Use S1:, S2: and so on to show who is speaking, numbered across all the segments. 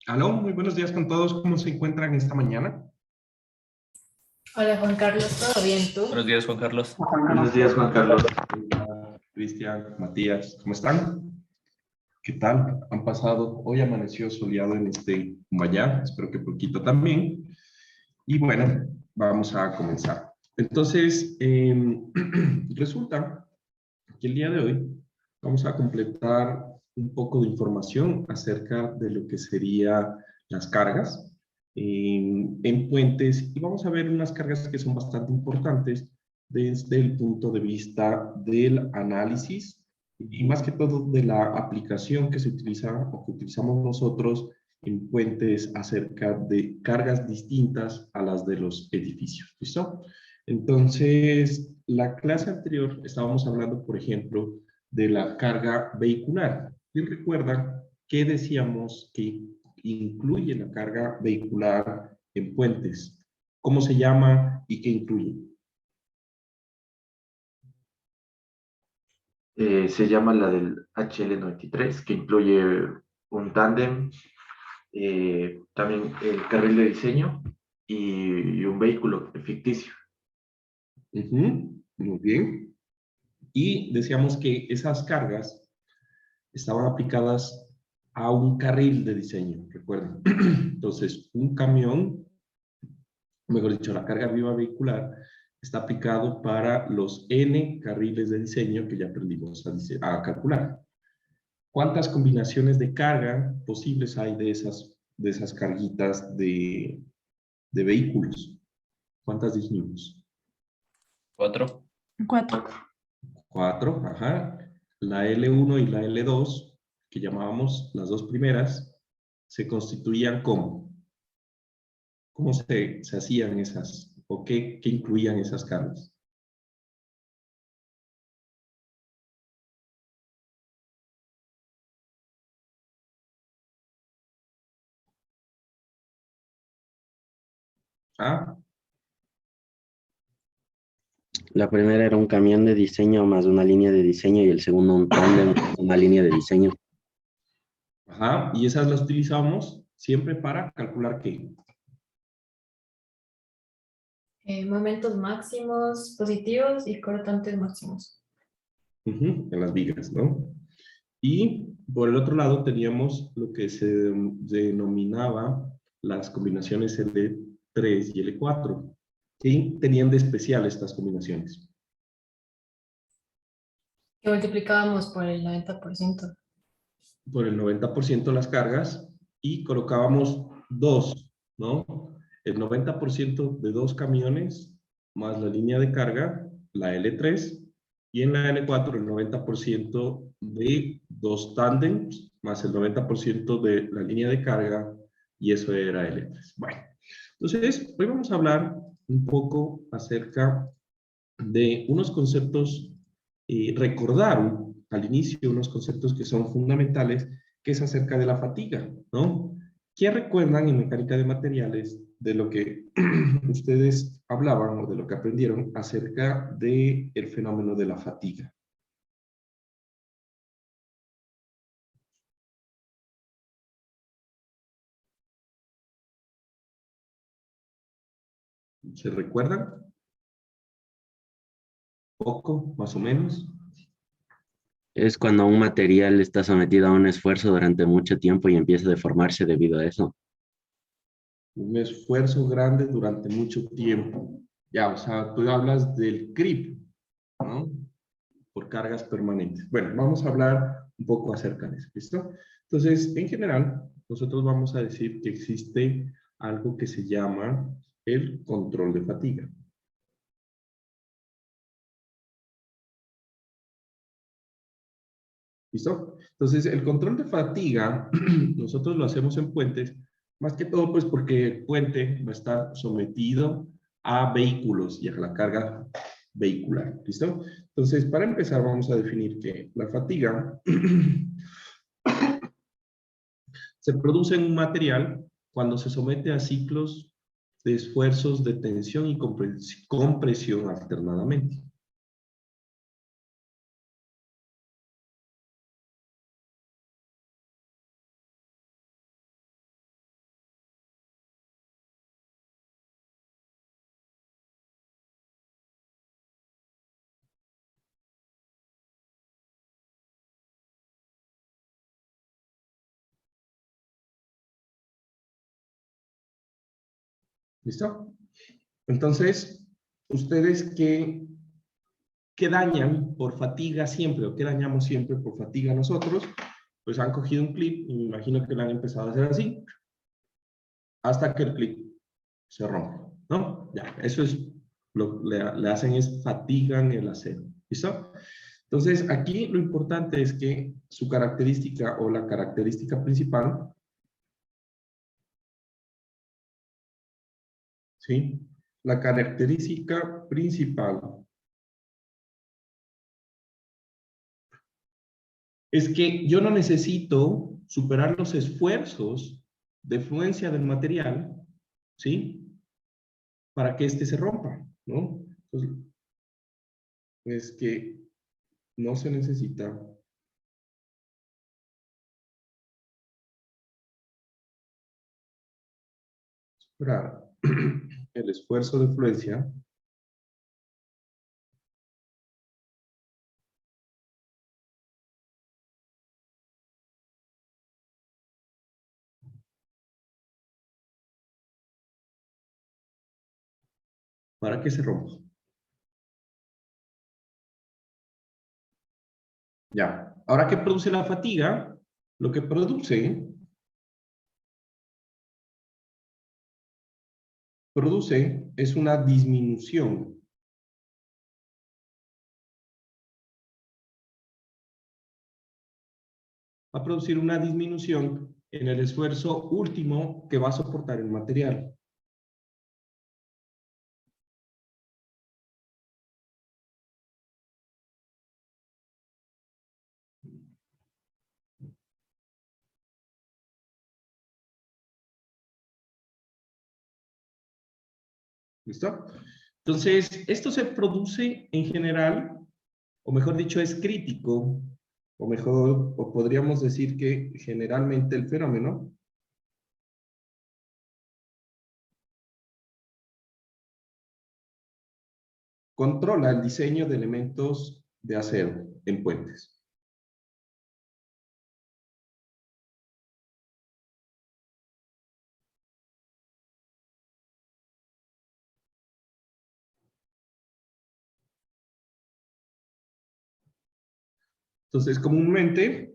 S1: Aló, muy buenos días con todos. ¿Cómo se encuentran esta mañana?
S2: Hola Juan Carlos, ¿todo bien tú?
S3: Buenos días, Juan Carlos.
S4: Buenos días, Juan Carlos.
S1: Hola, Cristian, Matías, ¿cómo están? ¿Qué tal? Han pasado, hoy amaneció soleado en este Cumbayá, espero que poquito también. Y bueno, vamos a comenzar. Entonces, resulta que el día de hoy vamos a completar un poco de información acerca de lo que serían las cargas en puentes y vamos a ver unas cargas que son bastante importantes desde el punto de vista del análisis y más que todo de la aplicación que se utiliza o que utilizamos nosotros en puentes acerca de cargas distintas a las de los edificios. ¿Listo? Entonces, la clase anterior estábamos hablando, por ejemplo, de la carga vehicular. ¿Y recuerdan qué decíamos que incluye la carga vehicular en puentes? ¿Cómo se llama y qué incluye?
S4: Se llama la del HL93, que incluye un tándem, también el carril de diseño y un vehículo ficticio.
S1: Muy bien. Y decíamos que esas cargas estaban aplicadas a un carril de diseño, recuerden. Entonces, un camión, mejor dicho, la carga viva vehicular, está aplicado para los N carriles de diseño que ya aprendimos a calcular. ¿Cuántas combinaciones de carga posibles hay de esas carguitas de vehículos? ¿Cuántas dijimos?
S3: 4.
S2: Cuatro.
S1: Cuatro, ajá. La L1 y la L2, que llamábamos las dos primeras, se constituían como. ¿Cómo se hacían esas? ¿O qué incluían esas cargas? ¿Ah?
S5: La primera era un camión de diseño más una línea de diseño y el segundo un tándem más una línea de diseño.
S1: Ajá. Y esas las utilizamos siempre para calcular qué.
S2: Momentos máximos positivos y cortantes máximos.
S1: En las vigas, ¿no? Y por el otro lado teníamos lo que se denominaba las combinaciones L3 y L4. ¿Qué tenían de especial estas combinaciones?
S2: Que multiplicábamos por el 90%.
S1: Por el 90% las cargas y colocábamos dos, ¿no? El 90% de dos camiones más la línea de carga, la L3, y en la L4 el 90% de dos tándems más el 90% de la línea de carga, y eso era L3. Bueno, entonces hoy vamos a hablar un poco acerca de unos conceptos, recordar al inicio unos conceptos que son fundamentales, que es acerca de la fatiga, ¿no? ¿Qué recuerdan en mecánica de materiales de lo que ustedes hablaban o de lo que aprendieron acerca del fenómeno de la fatiga? ¿Se recuerdan? ¿Poco, más o menos?
S5: Es cuando un material está sometido a un esfuerzo durante mucho tiempo y empieza a deformarse debido a eso.
S1: Un esfuerzo grande durante mucho tiempo. Ya, o sea, tú hablas del creep, ¿no? Por cargas permanentes. Bueno, vamos a hablar un poco acerca de eso, ¿listo? Entonces, en general, nosotros vamos a decir que existe algo que se llama el control de fatiga. ¿Listo? Entonces, el control de fatiga, nosotros lo hacemos en puentes, más que todo pues porque el puente va a estar sometido a vehículos y a la carga vehicular. ¿Listo? Entonces, para empezar, vamos a definir que la fatiga se produce en un material cuando se somete a ciclos de esfuerzos de tensión y compresión alternadamente. ¿Listo? Entonces, ustedes ¿qué dañan por fatiga siempre, o qué dañamos siempre por fatiga nosotros? Pues han cogido un clip, y me imagino que lo han empezado a hacer así, hasta que el clip se rompe, ¿no? Ya, eso es lo que le hacen, es fatigan el acero, ¿listo? Entonces, aquí lo importante es que su característica o la característica principal, ¿sí? La característica principal es que yo no necesito superar los esfuerzos de fluencia del material, ¿sí? Para que éste se rompa, ¿no? Entonces, es que no se necesita superar el esfuerzo de fluencia para que se rompa. Ya. Ahora, ¿qué produce la fatiga? Lo que produce es una disminución va a producir una disminución en el esfuerzo último que va a soportar el material. ¿Listo? Entonces, esto se produce en general, o mejor dicho, es crítico, o mejor, o podríamos decir que generalmente el fenómeno controla el diseño de elementos de acero en puentes. Entonces, comúnmente,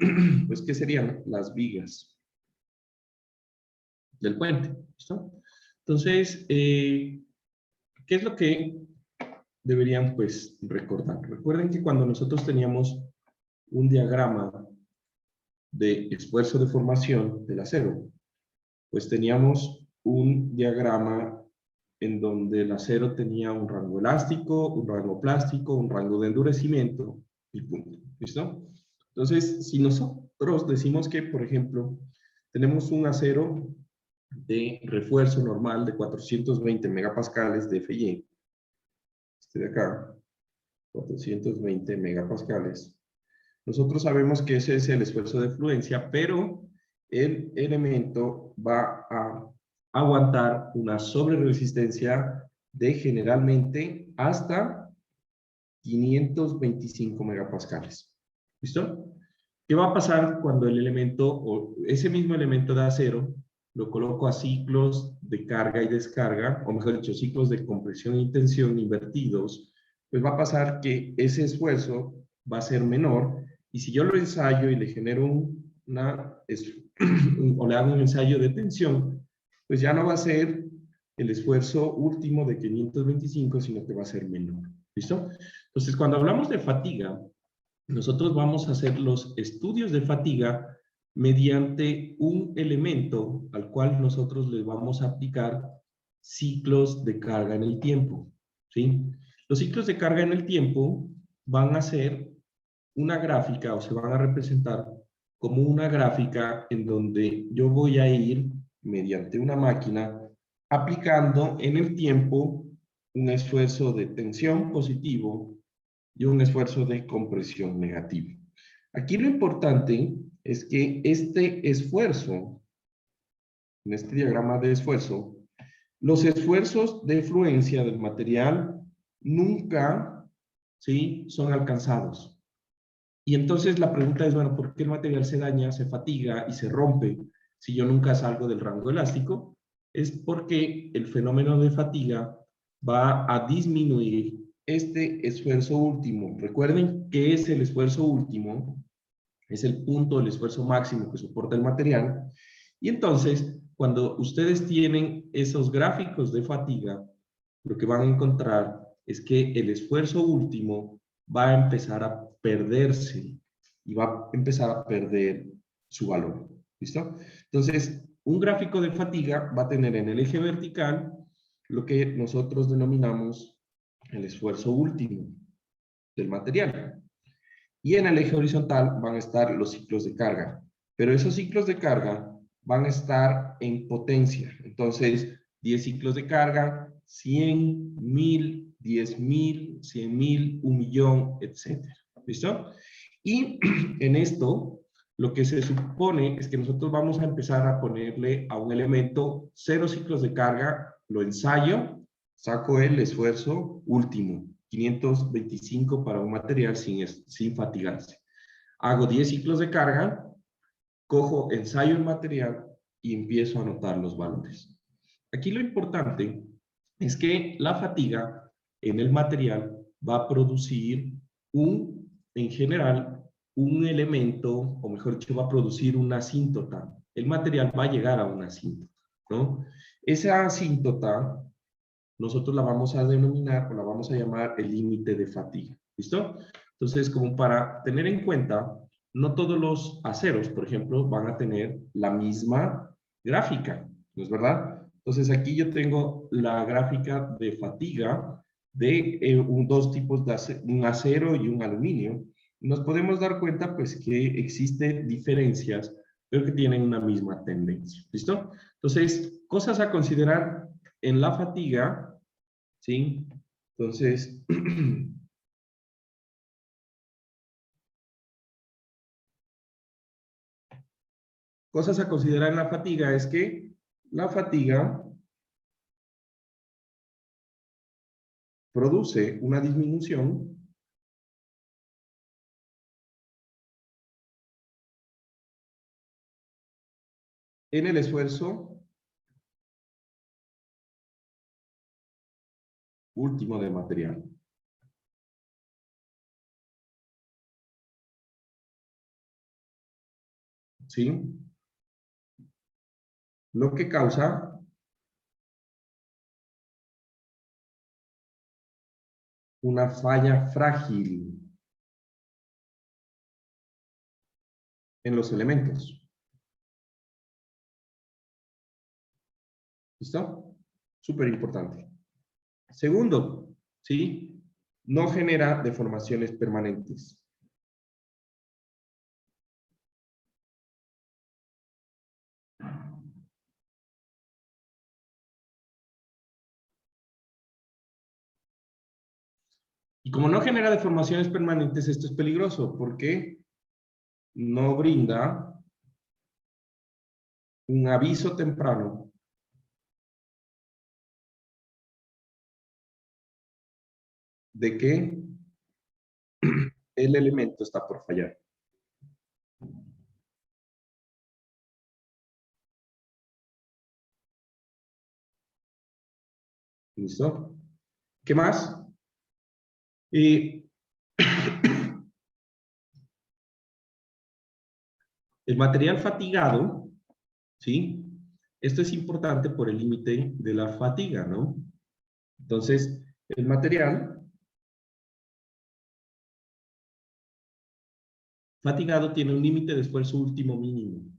S1: pues, ¿qué serían? Las vigas del puente, ¿listo? Entonces, ¿qué es lo que deberían, pues, recordar? Recuerden que cuando nosotros teníamos un diagrama de esfuerzo de formación del acero, pues teníamos un diagrama en donde el acero tenía un rango elástico, un rango plástico, un rango de endurecimiento y punto. ¿Listo? Entonces, si nosotros decimos que, por ejemplo, tenemos un acero de refuerzo normal de 420 megapascales de FY, este de acá, 420 megapascales, nosotros sabemos que ese es el esfuerzo de fluencia, pero el elemento va a aguantar una sobreresistencia de generalmente hasta 525 megapascales. ¿Listo? ¿Qué va a pasar cuando el elemento, o ese mismo elemento de acero, lo coloco a ciclos de carga y descarga, o mejor dicho, ciclos de compresión y tensión invertidos? Pues va a pasar que ese esfuerzo va a ser menor, y si yo lo ensayo y le genero o le hago un ensayo de tensión, pues ya no va a ser el esfuerzo último de 525, sino que va a ser menor. ¿Listo? Entonces, cuando hablamos de fatiga, nosotros vamos a hacer los estudios de fatiga mediante un elemento al cual nosotros le vamos a aplicar ciclos de carga en el tiempo, ¿sí? Los ciclos de carga en el tiempo van a ser una gráfica, o se van a representar como una gráfica en donde yo voy a ir mediante una máquina aplicando en el tiempo un esfuerzo de tensión positivo y un esfuerzo de compresión negativo. Aquí lo importante es que este esfuerzo, en este diagrama de esfuerzo, los esfuerzos de fluencia del material nunca, ¿sí?, son alcanzados. Y entonces la pregunta es, bueno, ¿por qué el material se daña, se fatiga y se rompe si yo nunca salgo del rango elástico? es porque el fenómeno de fatiga va a disminuir este esfuerzo último. Recuerden que es el esfuerzo último, es el punto del esfuerzo máximo que soporta el material. Y entonces, cuando ustedes tienen esos gráficos de fatiga, lo que van a encontrar es que el esfuerzo último va a empezar a perderse y va a empezar a perder su valor. ¿Listo? Entonces, un gráfico de fatiga va a tener en el eje vertical lo que nosotros denominamos el esfuerzo último del material. Y en el eje horizontal van a estar los ciclos de carga. Pero esos ciclos de carga van a estar en potencia. Entonces, 10 ciclos de carga, 100, 1000, 10.000, 100.000, 1.000.000, etc. ¿Listo? Y en esto, lo que se supone es que nosotros vamos a empezar a ponerle a un elemento 0 ciclos de carga, lo ensayo, saco el esfuerzo último, 525 para un material sin fatigarse. Hago 10 ciclos de carga, cojo, ensayo el material y empiezo a anotar los valores. Aquí lo importante es que la fatiga en el material va a producir en general, un elemento, o mejor dicho, va a producir una asíntota. El material va a llegar a una asíntota, ¿no? Esa asíntota nosotros la vamos a denominar o la vamos a llamar el límite de fatiga. ¿Listo? Entonces, como para tener en cuenta, no todos los aceros, por ejemplo, van a tener la misma gráfica, ¿no es verdad? Entonces, aquí yo tengo la gráfica de fatiga de dos tipos de acero, un acero y un aluminio. Nos podemos dar cuenta, pues, que existen diferencias, pero que tienen una misma tendencia. ¿Listo? Entonces, cosas a considerar en la fatiga, ¿sí? Entonces, cosas a considerar en la fatiga es que la fatiga produce una disminución en el esfuerzo último del material. ¿Sí? Lo que causa una falla frágil en los elementos. ¿Listo? Súper importante. Segundo, ¿sí? No genera deformaciones permanentes. Y como no genera deformaciones permanentes, esto es peligroso porque no brinda un aviso temprano de que el elemento está por fallar. ¿Listo? ¿Qué más? El material fatigado, ¿sí? Esto es importante por el límite de la fatiga, ¿no? Entonces, el material fatigado tiene un límite de esfuerzo último mínimo.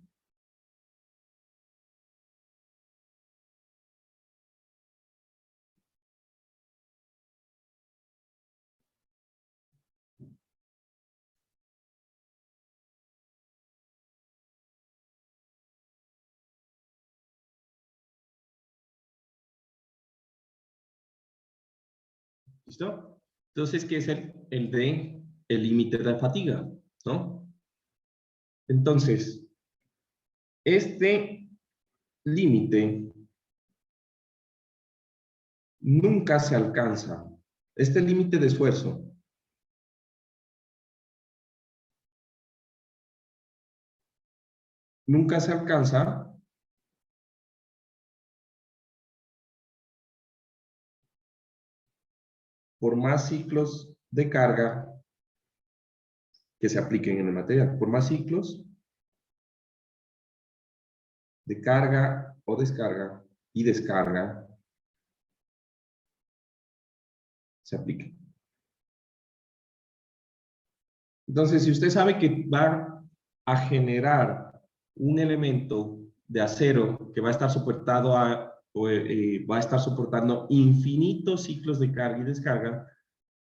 S1: ¿Listo? Entonces, ¿qué es el límite de la fatiga? ¿No? Entonces, este límite nunca se alcanza. Este límite de esfuerzo nunca se alcanza por más ciclos de carga que se apliquen en el material. Por más ciclos de carga o descarga y descarga se apliquen. Entonces, si usted sabe que va a generar un elemento de acero que va a estar soportado va a estar soportando infinitos ciclos de carga y descarga,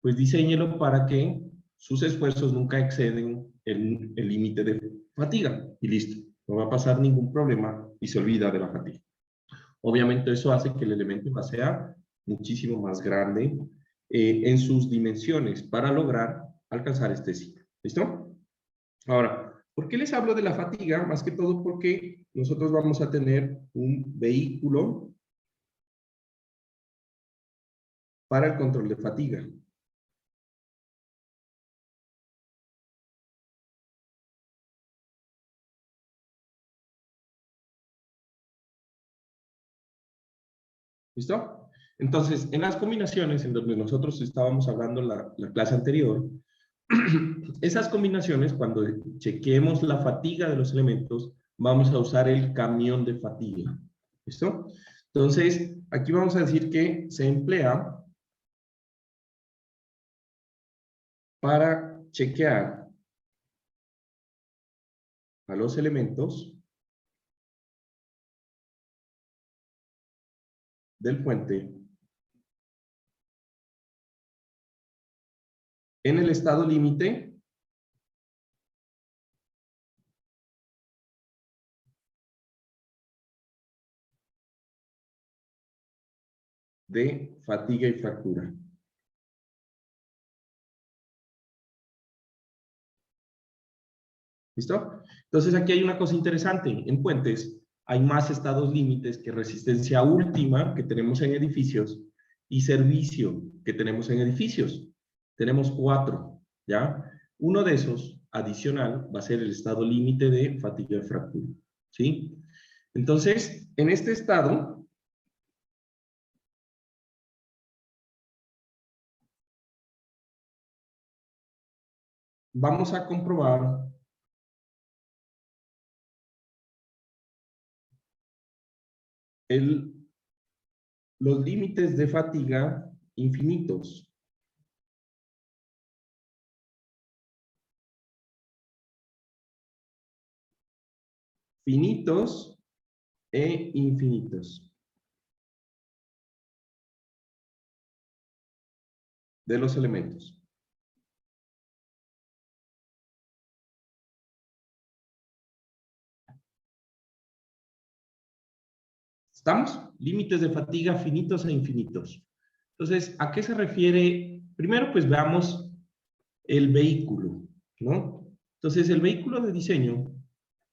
S1: pues diséñelo para que sus esfuerzos nunca exceden el límite de fatiga y listo. No va a pasar ningún problema y se olvida de la fatiga. Obviamente eso hace que el elemento sea muchísimo más grande en sus dimensiones para lograr alcanzar este ciclo. ¿Listo? Ahora, ¿por qué les hablo de la fatiga? Más que todo porque nosotros vamos a tener un vehículo para el control de fatiga. ¿Listo? Entonces, en las combinaciones en donde nosotros estábamos hablando la clase anterior, esas combinaciones, cuando chequeemos la fatiga de los elementos, vamos a usar el camión de fatiga. ¿Listo? Entonces, aquí vamos a decir que se emplea para chequear a los elementos del puente en el estado límite de fatiga y fractura. ¿Listo? Entonces aquí hay una cosa interesante. En puentes hay más estados límites que resistencia última que tenemos en edificios y servicio que tenemos en edificios. Tenemos 4, ¿ya? Uno de esos, adicional, va a ser el estado límite de fatiga y fractura, ¿sí? Entonces, en este estado, vamos a comprobar los límites de fatiga infinitos. Finitos e infinitos de los elementos. ¿Estamos? Límites de fatiga finitos e infinitos. Entonces, ¿a qué se refiere? Primero, pues veamos el vehículo, ¿no? Entonces, el vehículo de diseño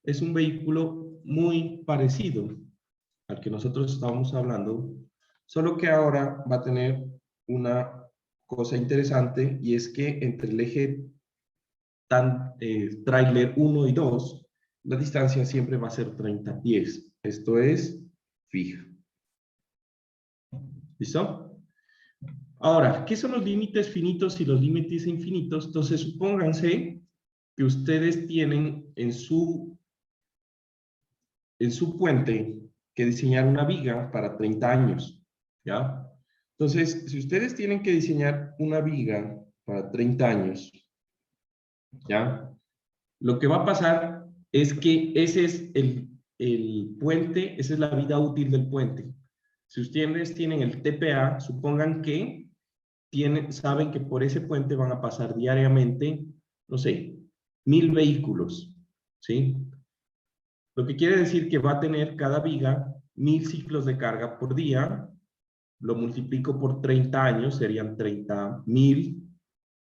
S1: es un vehículo muy parecido al que nosotros estábamos hablando, solo que ahora va a tener una cosa interesante y es que entre el eje tráiler 1 y 2, la distancia siempre va a ser 30 pies. Esto es fija. ¿Listo? Ahora, ¿qué son los límites finitos y los límites infinitos? Entonces, supónganse que ustedes tienen en su puente que diseñar una viga para 30 años, ¿ya? Entonces, si ustedes tienen que diseñar una viga para 30 años, ¿ya? Lo que va a pasar es que ese es el puente, esa es la vida útil del puente. Si ustedes tienen el TPA, supongan que saben que por ese puente van a pasar diariamente, no sé, 1000 vehículos, ¿sí? Lo que quiere decir que va a tener cada viga 1000 ciclos de carga por día, lo multiplico por 30 años, serían 30.000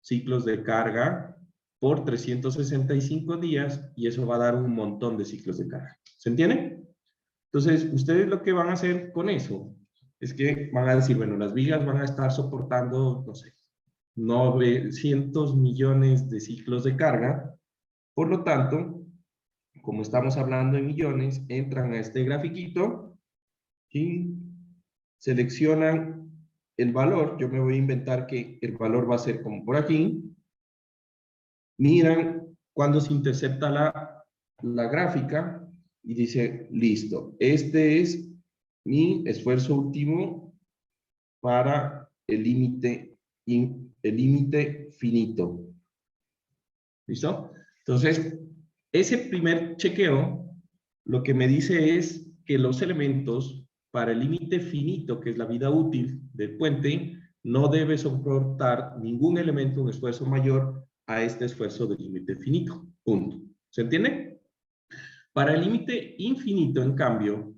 S1: ciclos de carga por 365 días, y eso va a dar un montón de ciclos de carga. ¿Se entiende? Entonces, ustedes lo que van a hacer con eso es que van a decir, bueno, las vigas van a estar soportando, no sé, 900 millones de ciclos de carga. Por lo tanto, como estamos hablando en millones, entran a este grafiquito y seleccionan el valor, yo me voy a inventar que el valor va a ser como por aquí. Miran cuando se intercepta la gráfica y dice, listo, este es mi esfuerzo último para el límite finito. ¿Listo? Entonces, ese primer chequeo lo que me dice es que los elementos para el límite finito, que es la vida útil del puente, no debe soportar ningún elemento un esfuerzo mayor a este esfuerzo del límite finito. Punto. ¿Se entiende? Para el límite infinito, en cambio,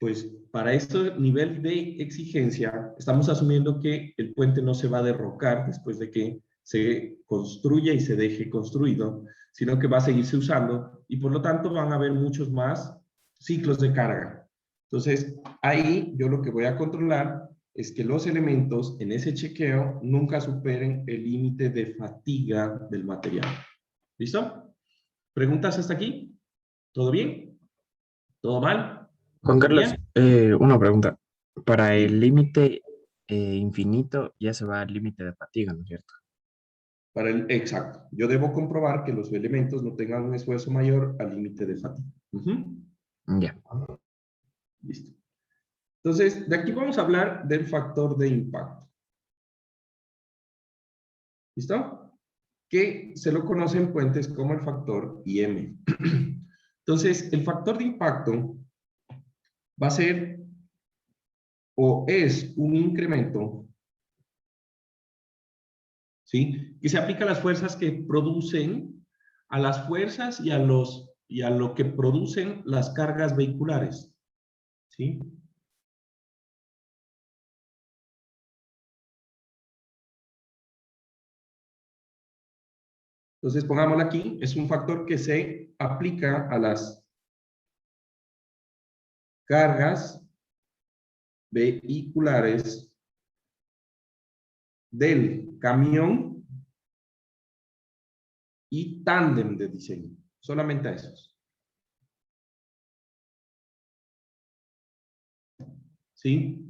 S1: pues para este nivel de exigencia, estamos asumiendo que el puente no se va a derrocar después de que se construya y se deje construido, sino que va a seguirse usando y por lo tanto van a haber muchos más ciclos de carga. Entonces, ahí yo lo que voy a controlar es que los elementos en ese chequeo nunca superen el límite de fatiga del material. ¿Listo? ¿Preguntas hasta aquí? ¿Todo bien? ¿Todo mal?
S6: Juan
S1: ¿Todo
S6: Carlos,
S1: bien?
S6: una pregunta. Para
S1: Sí.
S6: el límite infinito ya se va al límite de fatiga, ¿no es cierto?
S1: Exacto. Yo debo comprobar que los elementos no tengan un esfuerzo mayor al límite de fatiga.
S6: Ya.
S1: Listo. Entonces, de aquí vamos a hablar del factor de impacto. ¿Listo? Que se lo conocen puentes como el factor IM. Entonces, el factor de impacto va a ser o es un incremento, ¿sí? Que se aplica a las fuerzas que producen, a las fuerzas y a lo que producen las cargas vehiculares, ¿sí? Entonces, pongámoslo aquí, es un factor que se aplica a las cargas vehiculares del camión y tándem de diseño, solamente a esos. ¿Sí?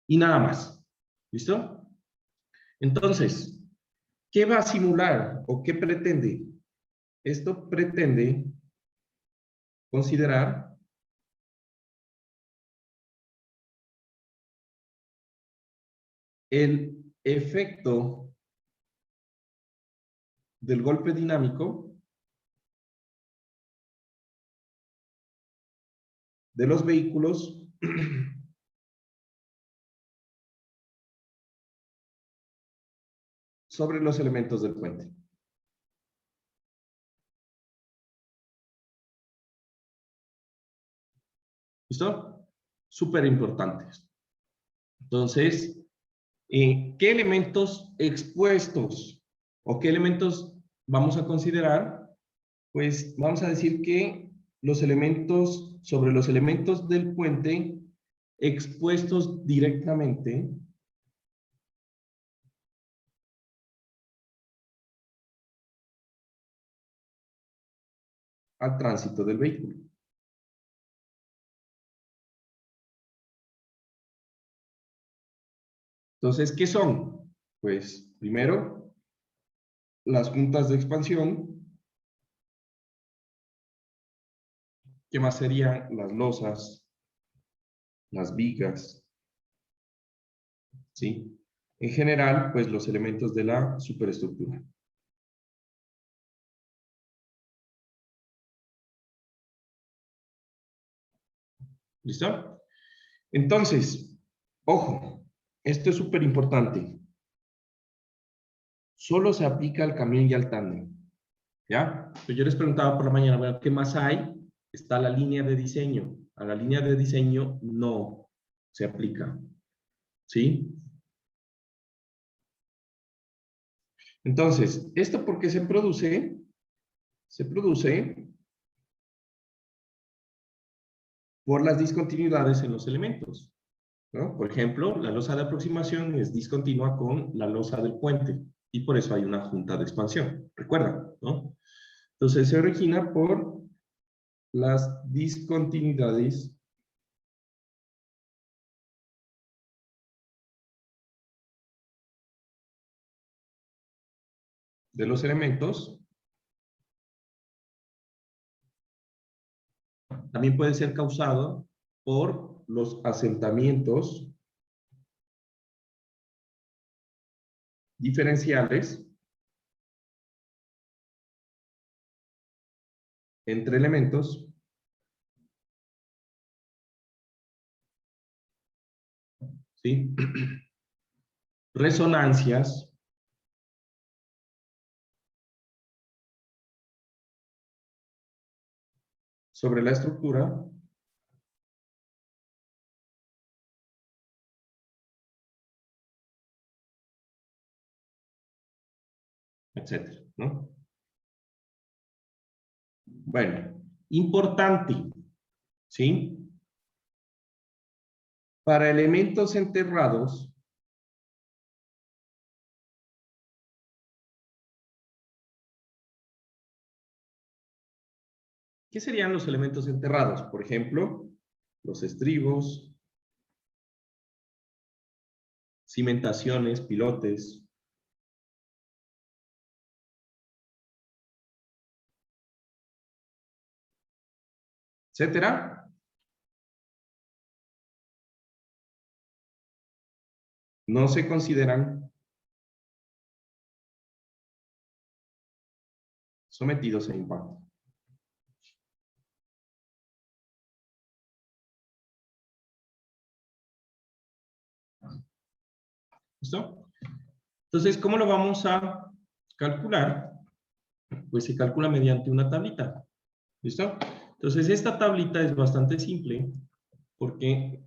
S1: Y nada más. ¿Listo? Entonces, ¿qué va a simular o qué pretende? Esto pretende considerar el efecto del golpe dinámico de los vehículos sobre los elementos del puente. ¿Listo? Súper importantes. Entonces, ¿qué elementos expuestos o qué elementos vamos a considerar? Pues vamos a decir que sobre los elementos del puente expuestos directamente al tránsito del vehículo. Entonces, ¿qué son? Pues, primero, las juntas de expansión. ¿Qué más serían? Las losas, las vigas, ¿sí? En general, pues los elementos de la superestructura. ¿Listo? Entonces, ojo, esto es súper importante. Solo se aplica al camión y al tándem. ¿Ya? Pues yo les preguntaba por la mañana, bueno, ¿qué más hay? Está la línea de diseño. A la línea de diseño no se aplica. ¿Sí? Entonces, ¿esto por qué se produce? Se produce por las discontinuidades en los elementos, ¿no? Por ejemplo, la losa de aproximación es discontinua con la losa del puente y por eso hay una junta de expansión. ¿Recuerdan? ¿No? Entonces se origina por las discontinuidades de los elementos también puede ser causado por los asentamientos diferenciales entre elementos ¿sí? Resonancias sobre la estructura etcétera, ¿no? Bueno, importante, ¿sí? Para elementos enterrados, ¿qué serían los elementos enterrados? Por ejemplo, los estribos, cimentaciones, pilotes, etcétera. No se consideran sometidos a impacto. ¿Listo? Entonces, ¿cómo lo vamos a calcular? Pues se calcula mediante una tablita. ¿Listo? Entonces, esta tablita es bastante simple porque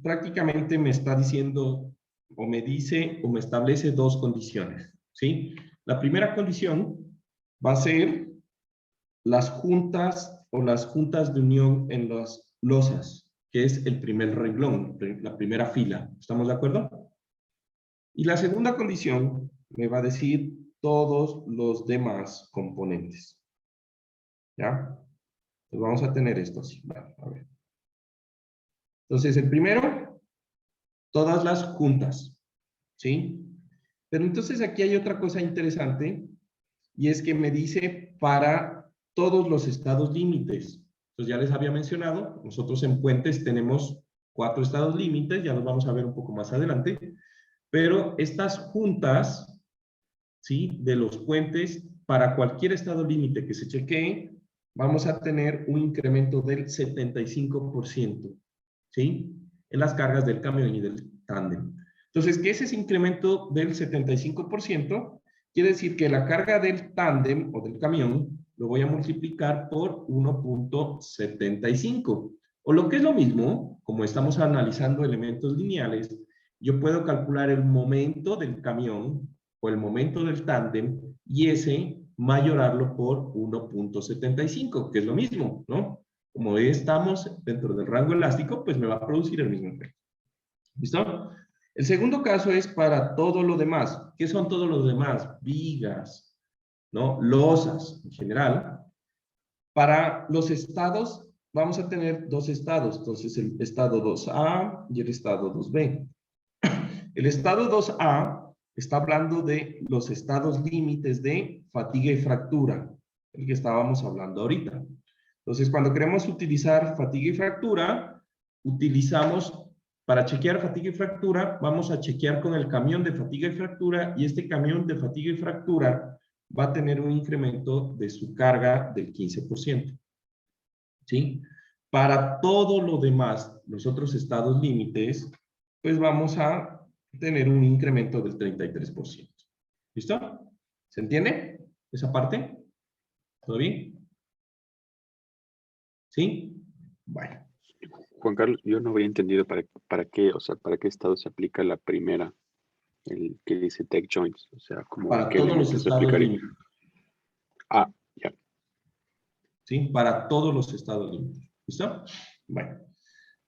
S1: prácticamente me está diciendo o me dice o me establece dos condiciones. ¿Sí? La primera condición va a ser las juntas o las juntas de unión en las losas, que es el primer renglón, la primera fila. ¿Estamos de acuerdo? Y la segunda condición me va a decir todos los demás componentes. ¿Ya? Pues vamos a tener esto así. Vale, a ver. Entonces, el primero, todas las juntas. ¿Sí? Pero entonces aquí hay otra cosa interesante y es que me dice para todos los estados límites. Entonces ya les había mencionado, nosotros en Puentes tenemos 4 estados límites, ya los vamos a ver un poco más adelante, pero estas juntas, ¿sí? De los puentes, para cualquier estado límite que se chequee, vamos a tener un incremento del 75%, ¿sí? En las cargas del camión y del tándem. Entonces, ¿qué es ese incremento del 75%? Quiere decir que la carga del tándem o del camión lo voy a multiplicar por 1.75. O lo que es lo mismo, como estamos analizando elementos lineales, yo puedo calcular el momento del camión o el momento del tándem y ese mayorarlo por 1.75, que es lo mismo, ¿no? Como estamos dentro del rango elástico, pues me va a producir el mismo efecto. ¿Listo? El segundo caso es para todo lo demás. ¿Qué son todos los demás? Vigas, ¿no? Losas en general. Para los estados, vamos a tener dos estados. Entonces, el estado 2A y el estado 2B. El estado 2A está hablando de los estados límites de fatiga y fractura, el que estábamos hablando ahorita. Entonces, cuando queremos utilizar fatiga y fractura, utilizamos, para chequear fatiga y fractura, vamos a chequear con el camión de fatiga y fractura, y este camión de fatiga y fractura va a tener un incremento de su carga del 15%. ¿Sí? Para todo lo demás, los otros estados límites, pues vamos a tener un incremento del 33%. ¿Listo? ¿Se entiende esa parte? ¿Todo bien? ¿Sí? Bueno.
S7: Juan Carlos, yo no había entendido para qué, o sea, para qué estado se aplica la primera, el que dice tech joints, o sea, como
S1: Para
S7: qué
S1: todos los
S7: elementos se
S1: estados
S7: aplicaría.
S1: límites.
S7: Ah, ya.
S1: ¿Sí? Para todos los estados límites. ¿Listo? Bueno.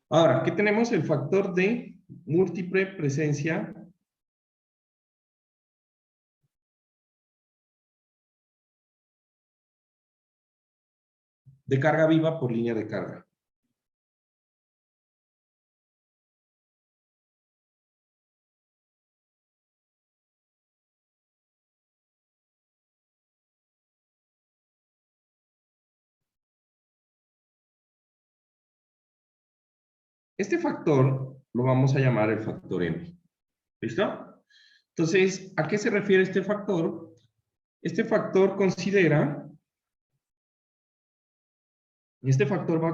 S1: Ahora, ¿qué tenemos? El factor de múltiple presencia de carga viva por línea de carga. Este factor lo vamos a llamar el factor M. ¿Listo? Entonces, ¿a qué se refiere este factor? Este factor va a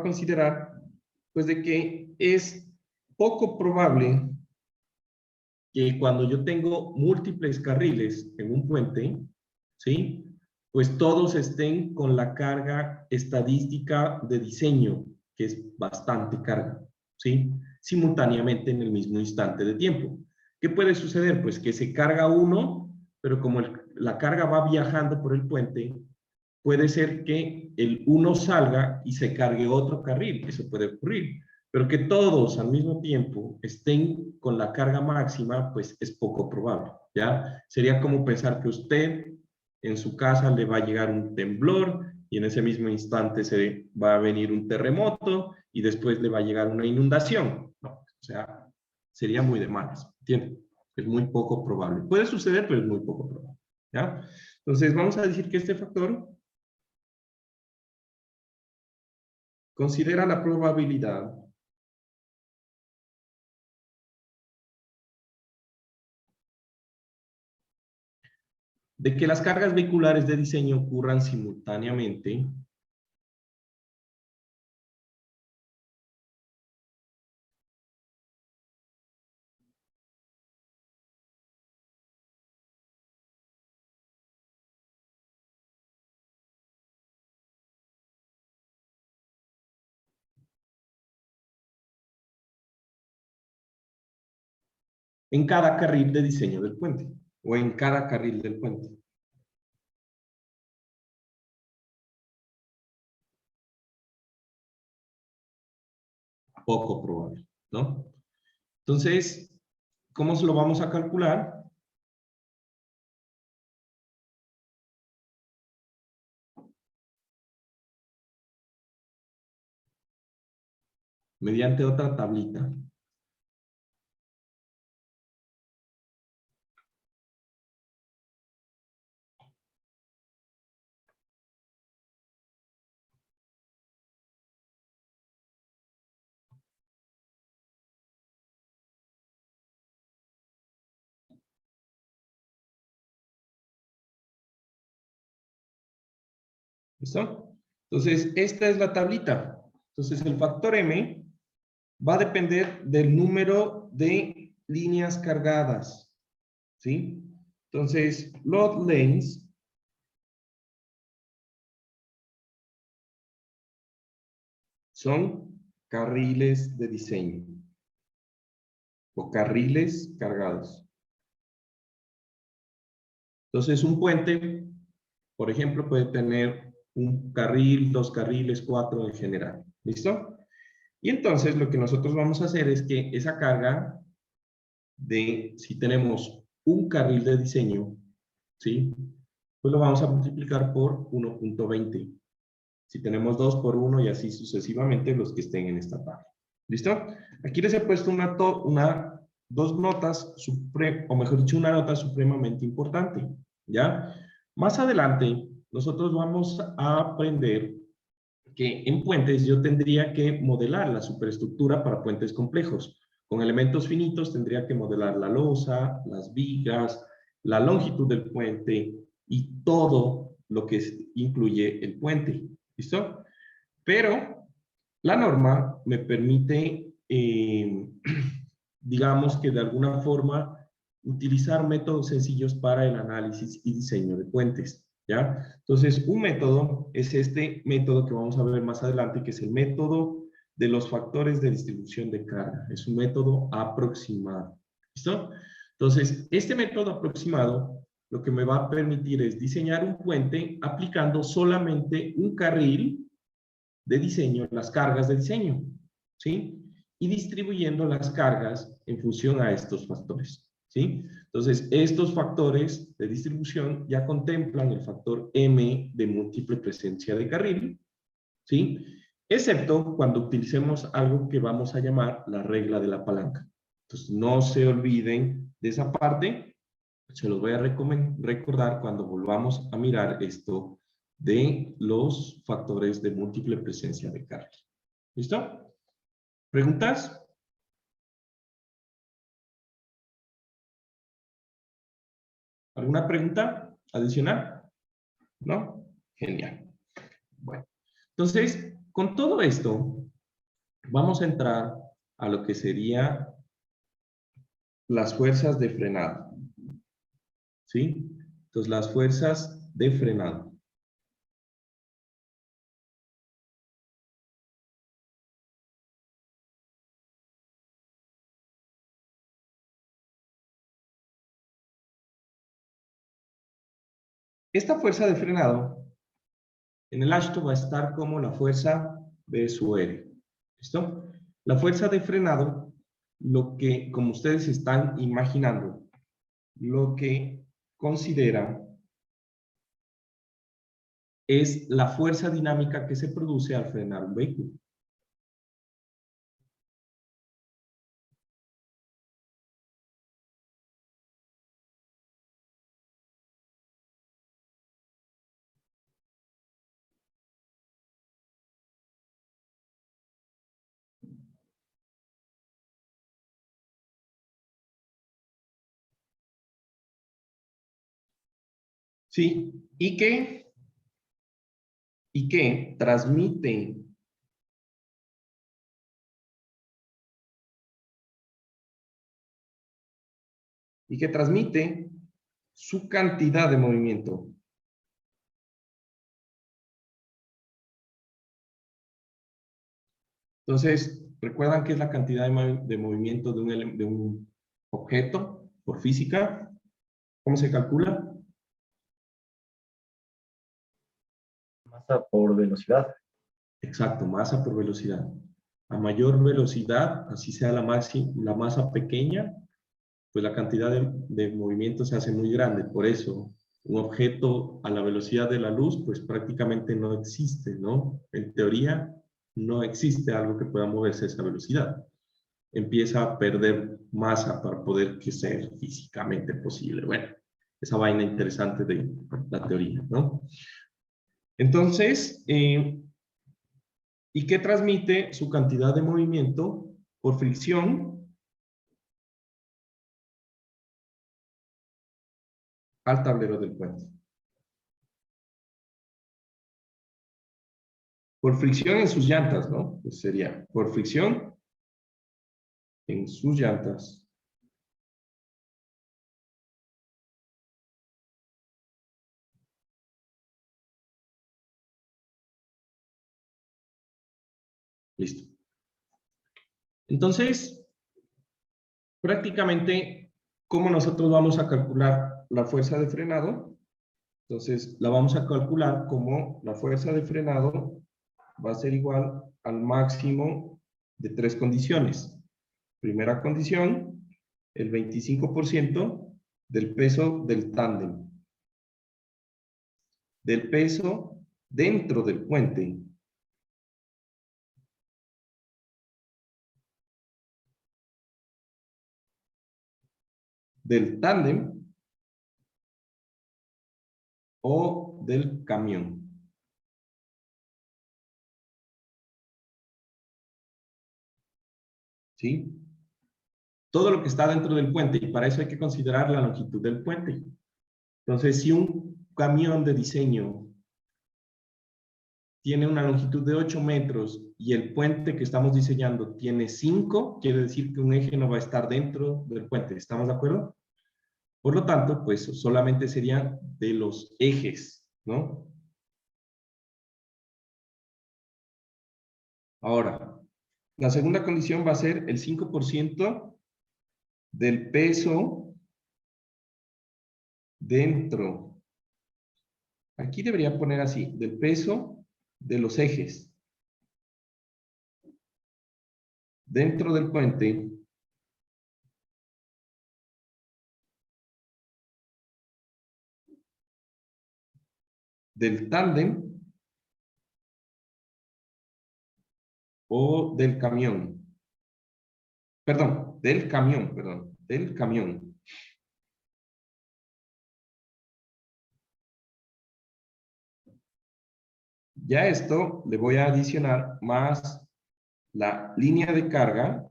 S1: considerar, pues, de que es poco probable que cuando yo tengo múltiples carriles en un puente, ¿sí? Pues todos estén con la carga estadística de diseño, que es bastante carga, ¿sí? Simultáneamente en el mismo instante de tiempo. ¿Qué puede suceder? Pues que se carga uno, pero como la carga va viajando por el puente, puede ser que el uno salga y se cargue otro carril, eso puede ocurrir. Pero que todos al mismo tiempo estén con la carga máxima, pues es poco probable, ¿ya? Sería como pensar que usted en su casa le va a llegar un temblor y en ese mismo instante se va a venir un terremoto y después le va a llegar una inundación. No, o sea, sería muy de malas, ¿entienden? Es muy poco probable. Puede suceder, pero es muy poco probable, ¿ya? Entonces, vamos a decir que este factor considera la probabilidad de que las cargas vehiculares de diseño ocurran simultáneamente en cada carril de diseño del puente o en cada carril del puente. Poco probable, ¿no? Entonces, ¿cómo se lo vamos a calcular? Mediante otra tablita. ¿Listo? Entonces, esta es la tablita. Entonces, el factor M va a depender del número de líneas cargadas, ¿sí? Entonces, load lanes son carriles de diseño o carriles cargados. Entonces, un puente, por ejemplo, puede tener un carril, 2 carriles, 4 en general. ¿Listo? Y entonces lo que nosotros vamos a hacer es que esa carga de, si tenemos un carril de diseño, ¿sí? Pues lo vamos a multiplicar por 1.20. Si tenemos 2 por 1 y así sucesivamente los que estén en esta tabla. ¿Listo? Aquí les he puesto dos notas, o mejor dicho, una nota supremamente importante, ¿ya? Más adelante, nosotros vamos a aprender que en puentes yo tendría que modelar la superestructura para puentes complejos. Con elementos finitos tendría que modelar la losa, las vigas, la longitud del puente y todo lo que incluye el puente. ¿Listo? Pero la norma me permite, digamos que de alguna forma, utilizar métodos sencillos para el análisis y diseño de puentes, ¿ya? Entonces, un método es este método que vamos a ver más adelante, que es el método de los factores de distribución de carga. Es un método aproximado, ¿listo? Entonces, este método aproximado lo que me va a permitir es diseñar un puente aplicando solamente un carril de diseño, las cargas de diseño, ¿sí? Y distribuyendo las cargas en función a estos factores, ¿sí? Entonces, estos factores de distribución ya contemplan el factor M de múltiple presencia de carril, ¿sí? Excepto cuando utilicemos algo que vamos a llamar la regla de la palanca. Entonces, no se olviden de esa parte. Se los voy a recordar cuando volvamos a mirar esto de los factores de múltiple presencia de carga. ¿Listo? ¿Preguntas? ¿Alguna pregunta adicional? ¿No? Genial. Bueno, entonces, con todo esto, vamos a entrar a lo que sería las fuerzas de frenado. ¿Sí? Entonces, las fuerzas de frenado. Esta fuerza de frenado en el Ashto va a estar como la fuerza B sub R. ¿Listo? La fuerza de frenado, lo que, como ustedes están imaginando, lo que considera es la fuerza dinámica que se produce al frenar un vehículo. ¿Sí? Y que transmite su cantidad de movimiento. Entonces, ¿recuerdan qué es la cantidad de movimiento de un objeto por física? ¿Cómo se calcula?
S8: Masa por velocidad.
S1: Exacto, masa por velocidad. A mayor velocidad, así sea la masa pequeña, pues la cantidad de movimiento se hace muy grande. Por eso, un objeto a la velocidad de la luz, pues prácticamente no existe, ¿no? En teoría, no existe algo que pueda moverse a esa velocidad. Empieza a perder masa para poder que sea físicamente posible. Bueno, esa vaina interesante de la teoría, ¿no? Entonces, ¿y qué transmite su cantidad de movimiento por fricción al tablero del puente? Por fricción en sus llantas, ¿no? Pues sería por fricción en sus llantas. Listo. Entonces, prácticamente, ¿cómo nosotros vamos a calcular la fuerza de frenado? Entonces, la vamos a calcular como la fuerza de frenado va a ser igual al máximo de 3 condiciones. Primera condición, el 25% del peso del tándem. Del peso dentro del puente. Del tándem o del camión. ¿Sí? Todo lo que está dentro del puente, y para eso hay que considerar la longitud del puente. Entonces, si un camión de diseño tiene una longitud de 8 metros y el puente que estamos diseñando tiene 5, quiere decir que un eje no va a estar dentro del puente. ¿Estamos de acuerdo? Por lo tanto, pues solamente serían de los ejes, ¿no? Ahora, la segunda condición va a ser el 5% del peso dentro. Aquí debería poner así, del peso de los ejes. Dentro del puente. Del tándem o del camión. Perdón, del camión. Ya esto le voy a adicionar más la línea de carga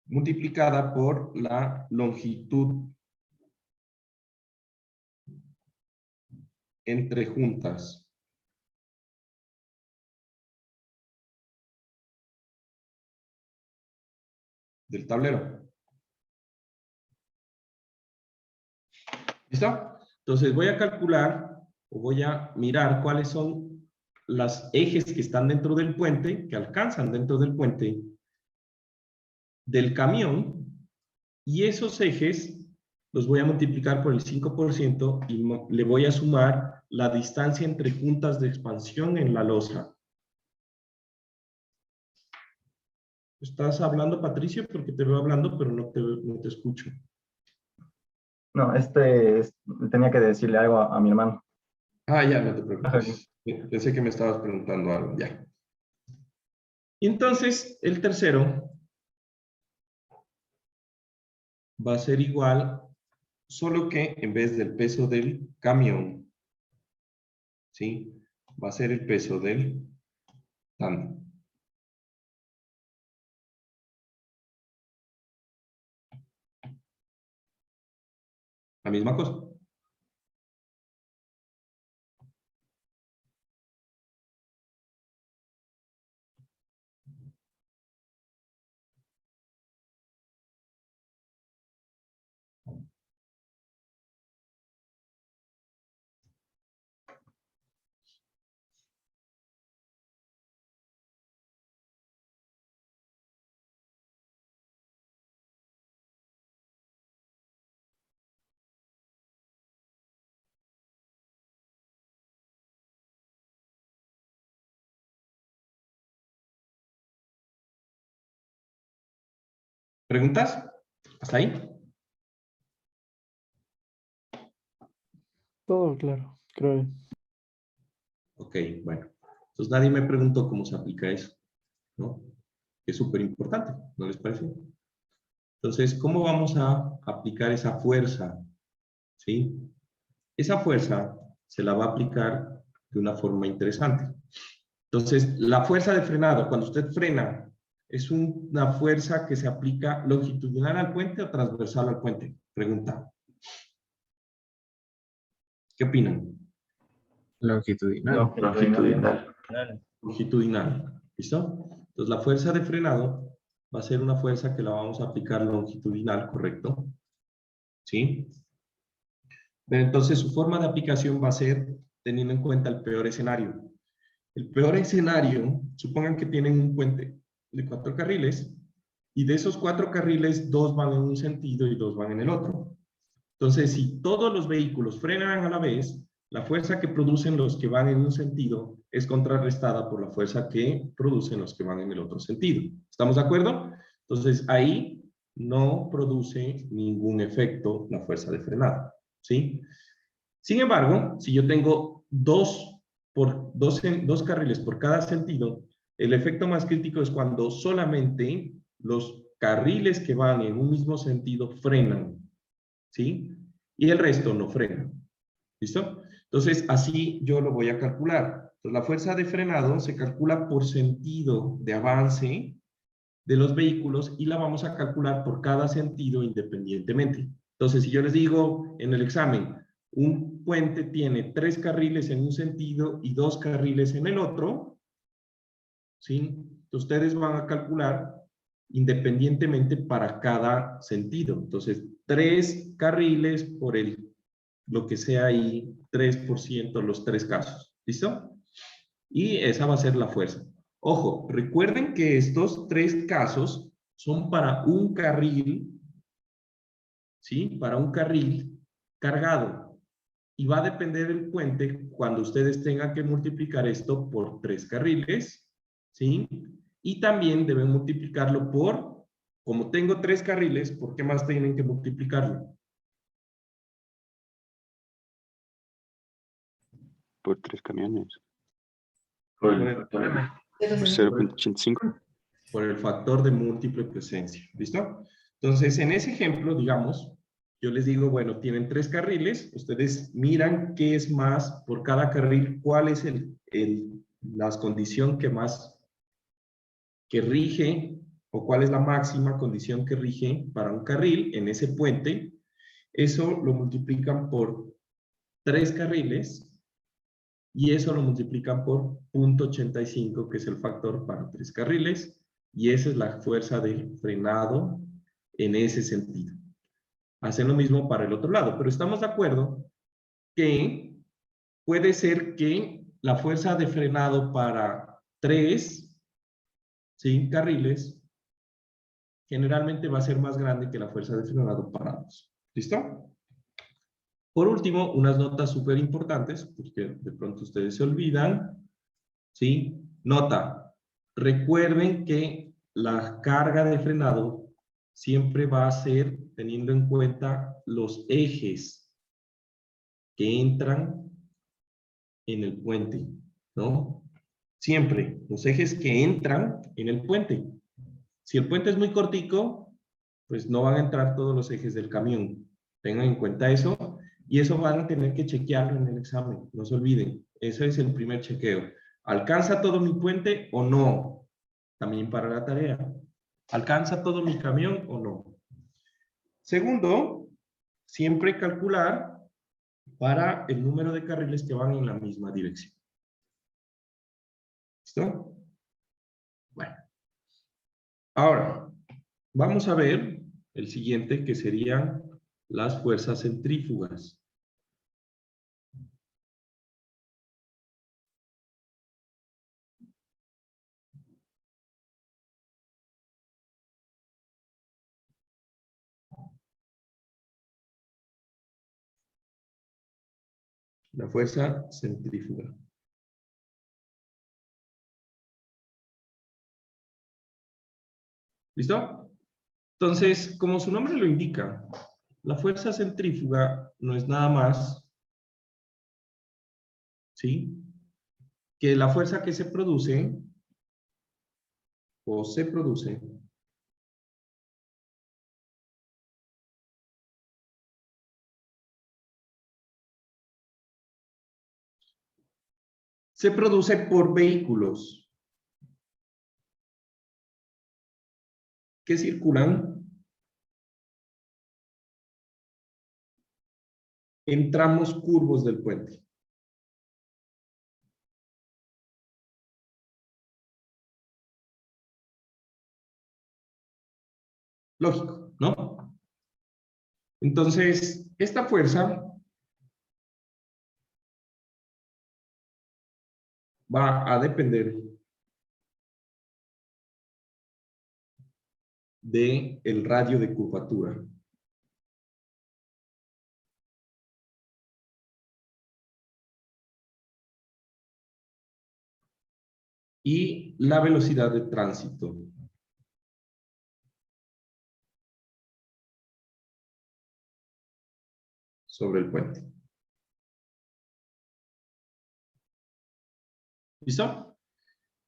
S1: multiplicada por la longitud entre juntas. Del tablero. ¿Listo? Entonces voy a calcular o voy a mirar cuáles son los ejes que están dentro del puente, que alcanzan dentro del puente del camión, y esos ejes los voy a multiplicar por el 5% y le voy a sumar la distancia entre puntas de expansión en la losa. ¿Estás hablando, Patricio? Porque te veo hablando, pero no te escucho.
S8: No, tenía que decirle algo a mi hermano.
S1: Ah, ya, no te preocupes. Pensé que me estabas preguntando algo, ya. Y entonces, el tercero va a ser igual, solo que en vez del peso del camión, ¿sí? Va a ser el peso del tándem. La misma cosa. ¿Preguntas? ¿Hasta ahí?
S9: Todo claro, creo.
S1: Ok, bueno. Entonces nadie me preguntó cómo se aplica eso, ¿no? Es súper importante, ¿no les parece? Entonces, ¿cómo vamos a aplicar esa fuerza? ¿Sí? Esa fuerza se la va a aplicar de una forma interesante. Entonces, la fuerza de frenado, cuando usted frena, ¿es una fuerza que se aplica longitudinal al puente o transversal al puente? Pregunta. ¿Qué opinan?
S6: Longitudinal.
S4: Longitudinal.
S1: Longitudinal. ¿Listo? Entonces, la fuerza de frenado va a ser una fuerza que la vamos a aplicar longitudinal, ¿correcto? ¿Sí? Pero entonces, su forma de aplicación va a ser teniendo en cuenta el peor escenario. El peor escenario, supongan que tienen un puente de 4 carriles y de esos 4 carriles, 2 van en un sentido y 2 van en el otro. Entonces, si todos los vehículos frenan a la vez, la fuerza que producen los que van en un sentido es contrarrestada por la fuerza que producen los que van en el otro sentido. ¿Estamos de acuerdo? Entonces, ahí no produce ningún efecto la fuerza de frenado, ¿sí? Sin embargo, si yo tengo dos carriles por cada sentido, el efecto más crítico es cuando solamente los carriles que van en un mismo sentido frenan, ¿sí? Y el resto no frena. ¿Listo? Entonces, así yo lo voy a calcular. Entonces, la fuerza de frenado se calcula por sentido de avance de los vehículos y la vamos a calcular por cada sentido independientemente. Entonces, si yo les digo en el examen, un puente tiene 3 carriles en un sentido y 2 carriles en el otro, ¿sí? Ustedes van a calcular independientemente para cada sentido. Entonces, 3 carriles por lo que sea ahí, 3% los 3 casos. ¿Listo? Y esa va a ser la fuerza. Ojo, recuerden que estos 3 casos son para un carril, ¿sí? Para un carril cargado. Y va a depender del puente cuando ustedes tengan que multiplicar esto por 3 carriles, ¿sí? Y también deben multiplicarlo por, como tengo 3 carriles, ¿por qué más tienen que multiplicarlo?
S7: Por 3 camiones.
S4: Por el factor M.
S7: Por 0.85.
S1: Por el factor de múltiple presencia. ¿Listo? Entonces, en ese ejemplo, digamos, yo les digo, bueno, tienen 3 carriles, ustedes miran qué es más por cada carril, cuál es la condición que rige o cuál es la máxima condición que rige para un carril en ese puente. Eso lo multiplican por 3 carriles y eso lo multiplican por 0.85, que es el factor para 3 carriles, y esa es la fuerza de frenado en ese sentido. Hacen lo mismo para el otro lado, pero estamos de acuerdo que puede ser que la fuerza de frenado para 3, ¿sí?, carriles generalmente va a ser más grande que la fuerza de frenado para 2. ¿Listo? Por último, unas notas súper importantes, porque de pronto ustedes se olvidan, ¿sí? Nota, recuerden que la carga de frenado siempre va a ser teniendo en cuenta los ejes que entran en el puente, ¿no? Siempre, los ejes que entran en el puente. Si el puente es muy cortico, pues no van a entrar todos los ejes del camión. Tengan en cuenta eso, y eso van a tener que chequearlo en el examen, no se olviden. Ese es el primer chequeo. ¿Alcanza todo mi puente o no? También para la tarea. ¿Alcanza todo mi camión o no? Segundo, siempre calcular para el número de carriles que van en la misma dirección. ¿Listo? Bueno. Ahora, vamos a ver el siguiente, que serían las fuerzas centrífugas. La fuerza centrífuga. ¿Listo? Entonces, como su nombre lo indica, la fuerza centrífuga no es nada más, ¿sí?, que la fuerza que se produce se produce por vehículos que circulan en tramos curvos del puente. Lógico, ¿no? Entonces, esta fuerza va a depender del radio de curvatura. Y la velocidad de tránsito. Sobre el puente. ¿Listo?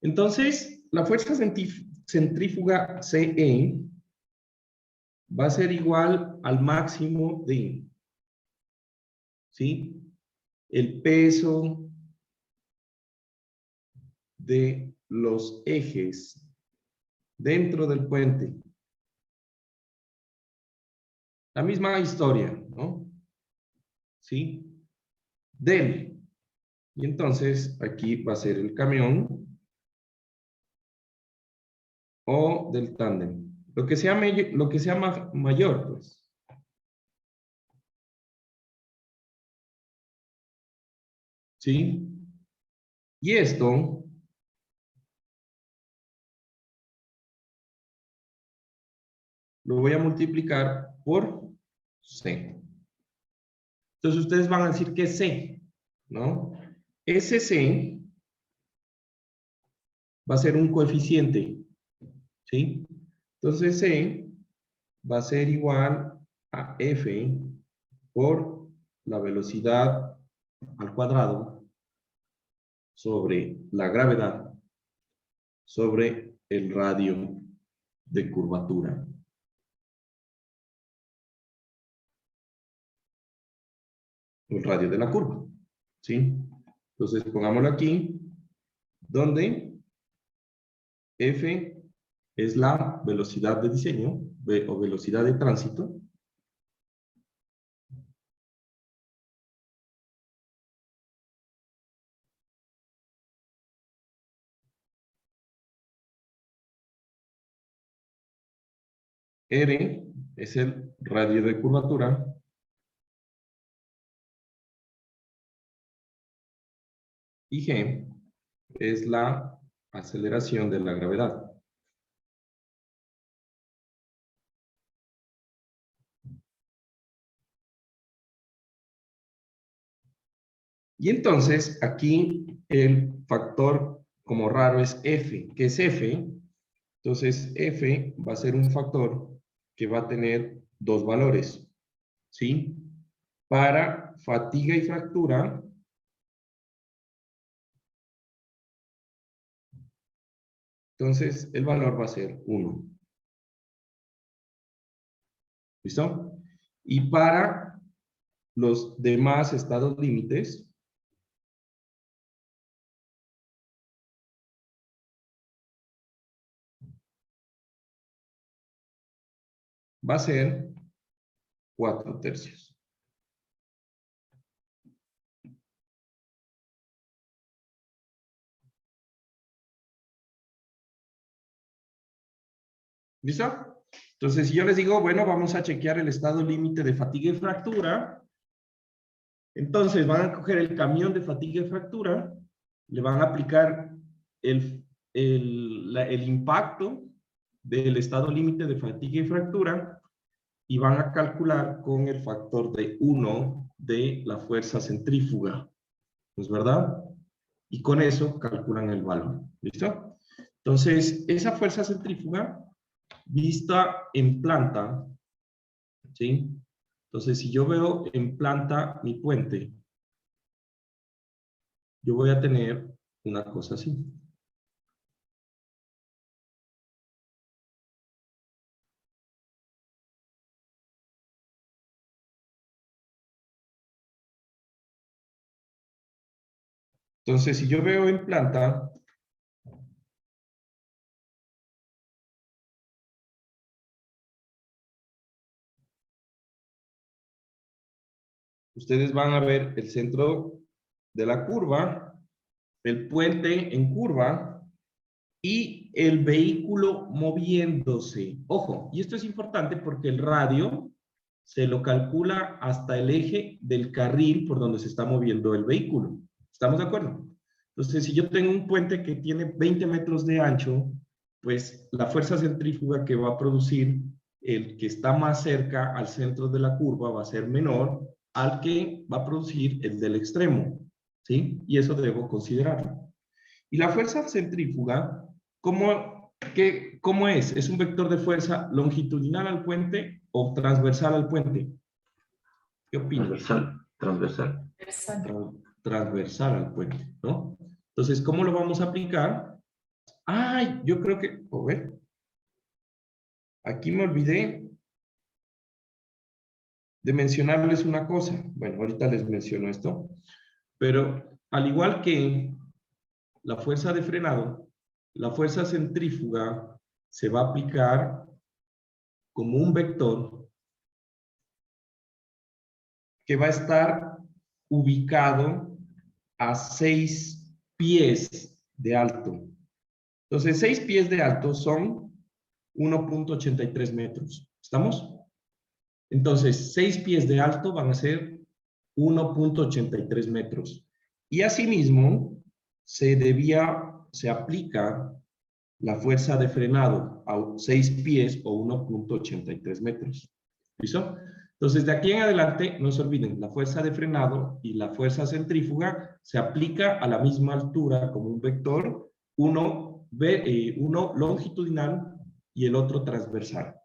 S1: Entonces, la fuerza centrífuga CE va a ser igual al máximo de, ¿sí?, el peso de los ejes dentro del puente. La misma historia, ¿no? ¿Sí? Del. Y entonces aquí va a ser el camión o del tándem. Lo que sea mayor, pues. ¿Sí? Y esto lo voy a multiplicar por C. Entonces ustedes van a decir que C, ¿no? Ese C va a ser un coeficiente, ¿sí? Entonces C va a ser igual a F por la velocidad al cuadrado sobre la gravedad sobre el radio de curvatura. El radio de la curva, ¿sí? Entonces pongámoslo aquí, donde F es la velocidad de diseño o velocidad de tránsito. R es el radio de curvatura. Y G es la aceleración de la gravedad. Y entonces aquí el factor como raro es F. ¿Qué es F? Entonces F va a ser un factor que va a tener dos valores, ¿sí? Para fatiga y fractura, entonces el valor va a ser 1. ¿Listo? Y para los demás estados límites, va a ser 4/3. ¿Listo? Entonces, si yo les digo, bueno, vamos a chequear el estado límite de fatiga y fractura, entonces van a coger el camión de fatiga y fractura, le van a aplicar el impacto del estado límite de fatiga y fractura y van a calcular con el factor de 1 de la fuerza centrífuga. ¿No es verdad? Y con eso calculan el valor. ¿Listo? Entonces, esa fuerza centrífuga vista en planta, ¿sí? Entonces, si yo veo en planta mi puente, yo voy a tener una cosa así. Entonces, si yo veo en planta, ustedes van a ver el centro de la curva, el puente en curva y el vehículo moviéndose. Ojo, y esto es importante porque el radio se lo calcula hasta el eje del carril por donde se está moviendo el vehículo. ¿Estamos de acuerdo? Entonces, si yo tengo un puente que tiene 20 metros de ancho, pues la fuerza centrífuga que va a producir el que está más cerca al centro de la curva va a ser menor al que va a producir el del extremo, ¿sí? Y eso debo considerarlo. Y la fuerza centrífuga, ¿cómo es? ¿Es un vector de fuerza longitudinal al puente o transversal al puente? ¿Qué opinan?
S4: Transversal.
S1: Transversal al puente, ¿no? Entonces, ¿cómo lo vamos a aplicar? ¡Ay! Yo creo que... A ver. Aquí me olvidé de mencionarles una cosa. Bueno, ahorita les menciono esto. Pero al igual que la fuerza de frenado, la fuerza centrífuga se va a aplicar como un vector que va a estar ubicado a 6 pies de alto. Entonces, 6 pies de alto son 1.83 metros. ¿Estamos? Entonces, 6 pies de alto van a ser 1.83 metros. Y asimismo, se aplica la fuerza de frenado a 6 pies o 1.83 metros. ¿Listo? Entonces, de aquí en adelante, no se olviden, la fuerza de frenado y la fuerza centrífuga se aplica a la misma altura como un vector, uno longitudinal y el otro transversal.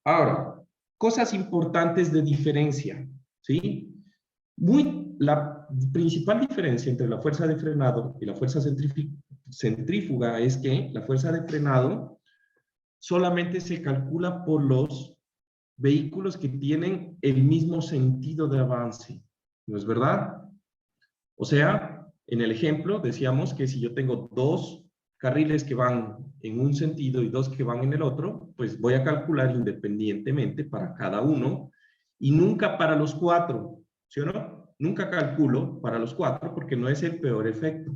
S1: Ahora, cosas importantes de diferencia, ¿sí? La principal diferencia entre la fuerza de frenado y la fuerza centrífuga es que la fuerza de frenado solamente se calcula por los vehículos que tienen el mismo sentido de avance. ¿No es verdad? O sea, en el ejemplo decíamos que si yo tengo 2 carriles que van en un sentido y 2 que van en el otro, pues voy a calcular independientemente para cada uno y nunca para los 4, ¿sí o no? Nunca calculo para los 4 porque no es el peor efecto.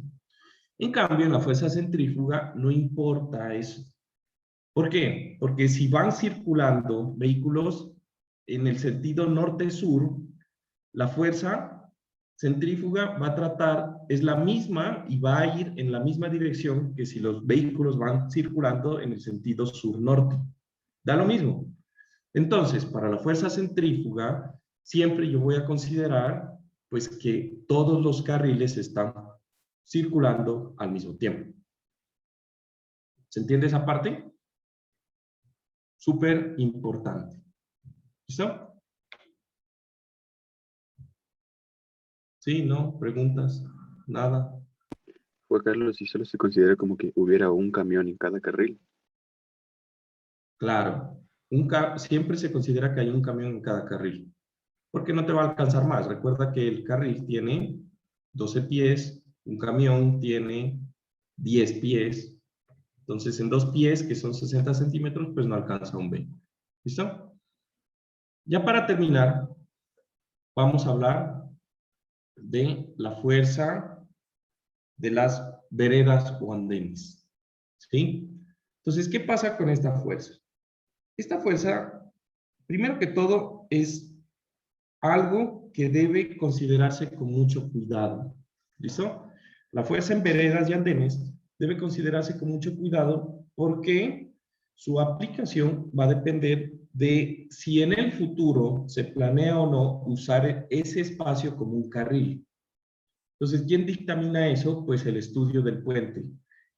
S1: En cambio, en la fuerza centrífuga no importa eso. ¿Por qué? Porque si van circulando vehículos en el sentido norte-sur, la fuerza centrífuga va a tratar, es la misma y va a ir en la misma dirección que si los vehículos van circulando en el sentido sur-norte. Da lo mismo. Entonces, para la fuerza centrífuga, siempre yo voy a considerar pues que todos los carriles están circulando al mismo tiempo. ¿Se entiende esa parte? Súper importante. ¿Listo? Sí, no, preguntas, nada.
S7: Juan Carlos, si solo se considera como que hubiera un camión en cada carril.
S1: Claro, siempre se considera que hay un camión en cada carril, porque no te va a alcanzar más. Recuerda que el carril tiene 12 pies, un camión tiene 10 pies, entonces en 2 pies, que son 60 centímetros, pues no alcanza un vehículo. ¿Listo? Ya para terminar, vamos a hablar de la fuerza de las veredas o andenes. ¿Sí? Entonces, ¿qué pasa con esta fuerza? Esta fuerza, primero que todo, es algo que debe considerarse con mucho cuidado. ¿Listo? La fuerza en veredas y andenes debe considerarse con mucho cuidado porque su aplicación va a depender de si en el futuro se planea o no usar ese espacio como un carril. Entonces, ¿quién dictamina eso? Pues el estudio del puente.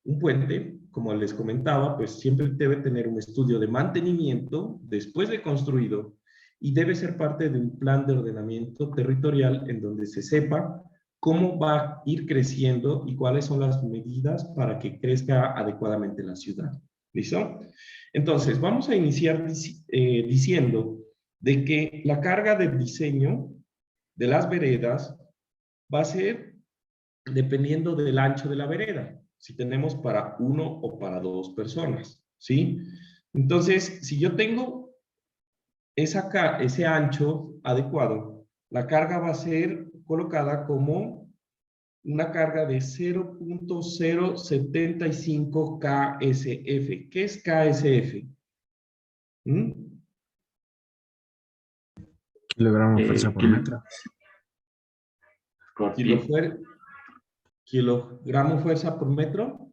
S1: Un puente, como les comentaba, pues siempre debe tener un estudio de mantenimiento después de construido y debe ser parte de un plan de ordenamiento territorial en donde se sepa cómo va a ir creciendo y cuáles son las medidas para que crezca adecuadamente la ciudad. ¿Listo? Entonces, vamos a iniciar diciendo de que la carga del diseño de las veredas va a ser dependiendo del ancho de la vereda, si tenemos para 1 o para 2 personas, ¿sí? Entonces, si yo tengo ese ancho adecuado, la carga va a ser colocada como una carga de 0.075 KSF. ¿Qué es KSF?
S6: Kilogramo fuerza por metro.
S4: Por pie.
S1: ¿Kilogramo fuerza por metro?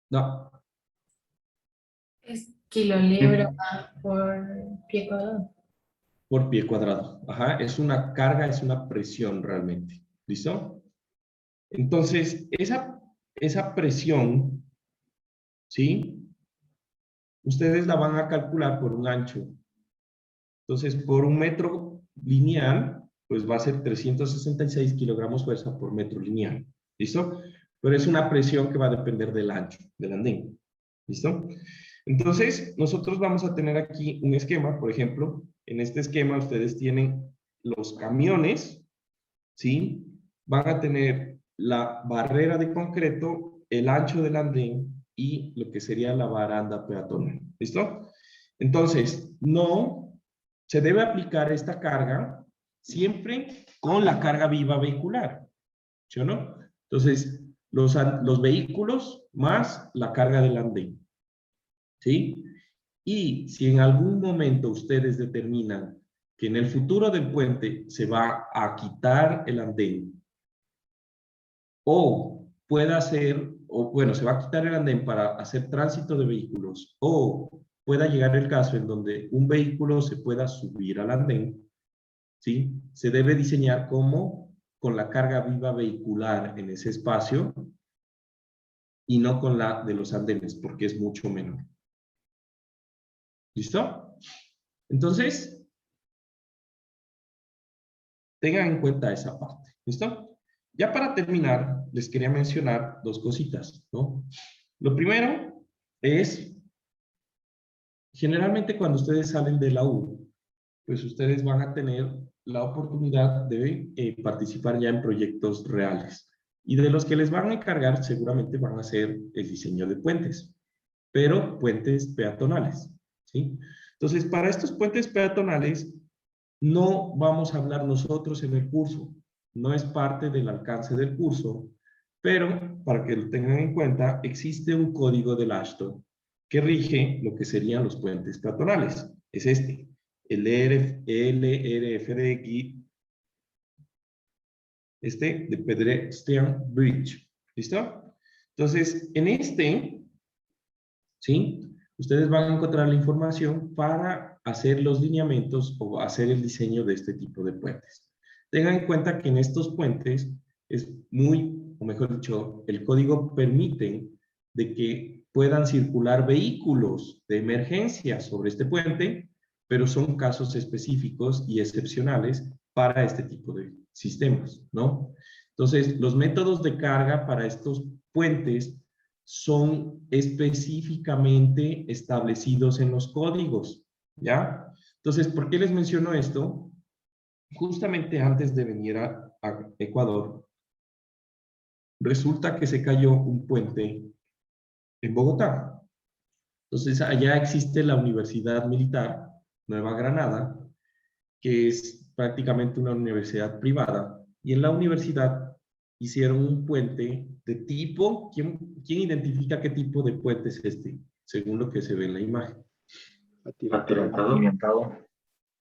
S1: No.
S2: Es kilolibra por pie cuadrado.
S1: Por pie cuadrado. Ajá, es una carga, es una presión realmente. ¿Listo? Entonces, esa presión, ¿sí? Ustedes la van a calcular por un ancho. Entonces, por un metro lineal, pues va a ser 366 kilogramos fuerza por metro lineal. ¿Listo? Pero es una presión que va a depender del ancho del andén. ¿Listo? Entonces, nosotros vamos a tener aquí un esquema, por ejemplo, en este esquema ustedes tienen los camiones, ¿sí? Van a tener la barrera de concreto, el ancho del andén y lo que sería la baranda peatonal. ¿Listo? Entonces, no se debe aplicar esta carga siempre con la carga viva vehicular, ¿sí o no? Entonces, los vehículos más la carga del andén, ¿sí? Y si en algún momento ustedes determinan que en el futuro del puente se va a quitar el andén, o pueda ser, o bueno, se va a quitar el andén para hacer tránsito de vehículos, o pueda llegar el caso en donde un vehículo se pueda subir al andén, ¿sí? Se debe diseñar como con la carga viva vehicular en ese espacio y no con la de los andenes, porque es mucho menor. ¿Listo? Entonces, tengan en cuenta esa parte. ¿Listo? Ya para terminar, les quería mencionar 2 cositas, ¿no? Lo primero es, generalmente cuando ustedes salen de la U, pues ustedes van a tener la oportunidad de participar ya en proyectos reales. Y de los que les van a encargar, seguramente van a hacer el diseño de puentes, pero puentes peatonales, ¿sí? Entonces, para estos puentes peatonales, no vamos a hablar nosotros en el curso, no es parte del alcance del curso, pero para que lo tengan en cuenta, existe un código del AASHTO que rige lo que serían los puentes peatonales. Es este, el LRFDX, de Pedestrian Bridge. ¿Listo? Entonces, en este, ¿sí? Ustedes van a encontrar la información para hacer los lineamientos o hacer el diseño de este tipo de puentes. Tengan en cuenta que en estos puentes es muy, o mejor dicho, el código permite de que puedan circular vehículos de emergencia sobre este puente, pero son casos específicos y excepcionales para este tipo de sistemas, ¿no? Entonces, los métodos de carga para estos puentes son específicamente establecidos en los códigos, ¿ya? Entonces, ¿por qué les menciono esto? Justamente antes de venir a Ecuador, resulta que se cayó un puente en Bogotá. Entonces, allá existe la Universidad Militar Nueva Granada, que es prácticamente una universidad privada, y en la universidad hicieron un puente de tipo, ¿quién identifica qué tipo de puente es este? Según lo que se ve en la imagen.
S4: Atirantado.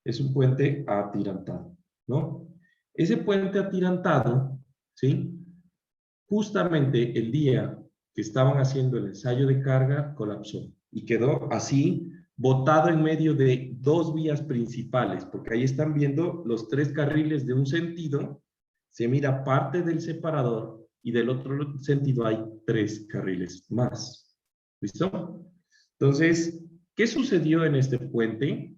S1: Es un puente atirantado, ¿no? Ese puente atirantado, ¿sí? Justamente el día que estaban haciendo el ensayo de carga, colapsó y quedó así, botado en medio de dos vías principales, porque ahí están viendo los tres carriles de un sentido, se mira parte del separador y del otro sentido hay tres carriles más. ¿Listo? Entonces, ¿qué sucedió en este puente?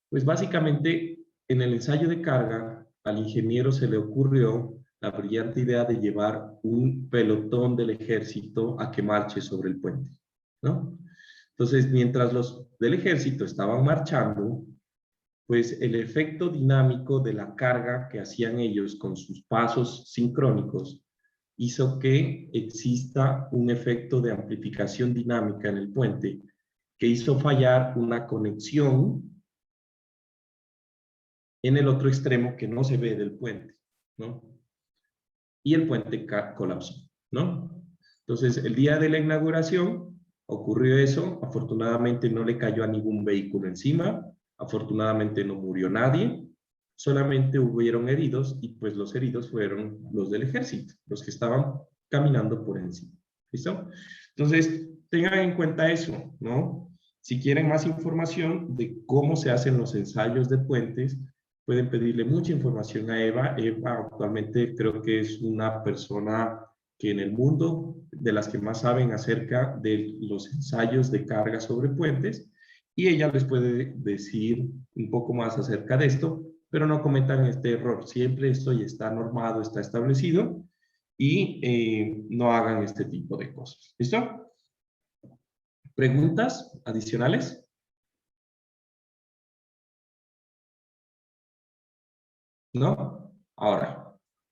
S1: Pues básicamente en el ensayo de carga al ingeniero se le ocurrió la brillante idea de llevar un pelotón del ejército a que marche sobre el puente, ¿no? Entonces, mientras los del ejército estaban marchando, pues el efecto dinámico de la carga que hacían ellos con sus pasos sincrónicos hizo que exista un efecto de amplificación dinámica en el puente que hizo fallar una conexión en el otro extremo que no se ve del puente, ¿no? Y el puente colapsó, ¿no? Entonces, el día de la inauguración ocurrió eso, afortunadamente no le cayó a ningún vehículo encima, afortunadamente no murió nadie, solamente hubieron heridos y pues los heridos fueron los del ejército, los que estaban caminando por encima, ¿listo? Entonces, tengan en cuenta eso, ¿no? Si quieren más información de cómo se hacen los ensayos de puentes, pueden pedirle mucha información a Eva. Eva actualmente creo que es una persona que en el mundo de las que más saben acerca de los ensayos de carga sobre puentes y ella les puede decir un poco más acerca de esto, pero no cometan este error. Siempre esto ya está normado, está establecido y no hagan este tipo de cosas. ¿Listo? ¿Preguntas adicionales? ¿No? Ahora,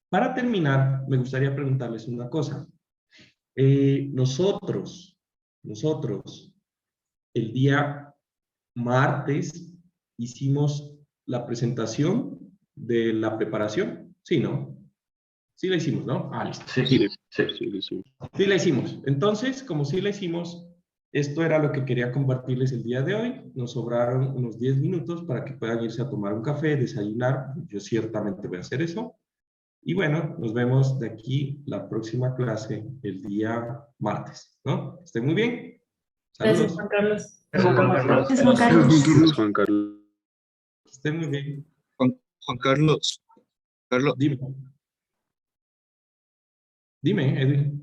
S1: para terminar, me gustaría preguntarles una cosa. Nosotros, el día martes hicimos la presentación de la preparación. Sí, ¿no? Sí la hicimos, ¿no? Ah, listo.
S4: Sí.
S1: Sí la hicimos. Entonces, como sí la hicimos, esto era lo que quería compartirles el día de hoy. Nos sobraron unos 10 minutos para que puedan irse a tomar un café, desayunar. Yo ciertamente voy a hacer eso. Y bueno, nos vemos de aquí la próxima clase el día martes, ¿no? Estén muy bien.
S2: Gracias,
S1: Saludos.
S2: Juan Carlos.
S4: Gracias,
S2: Juan Carlos.
S7: Juan Carlos.
S1: Estén muy bien.
S9: Juan Carlos.
S1: Dime. Dime, Edwin.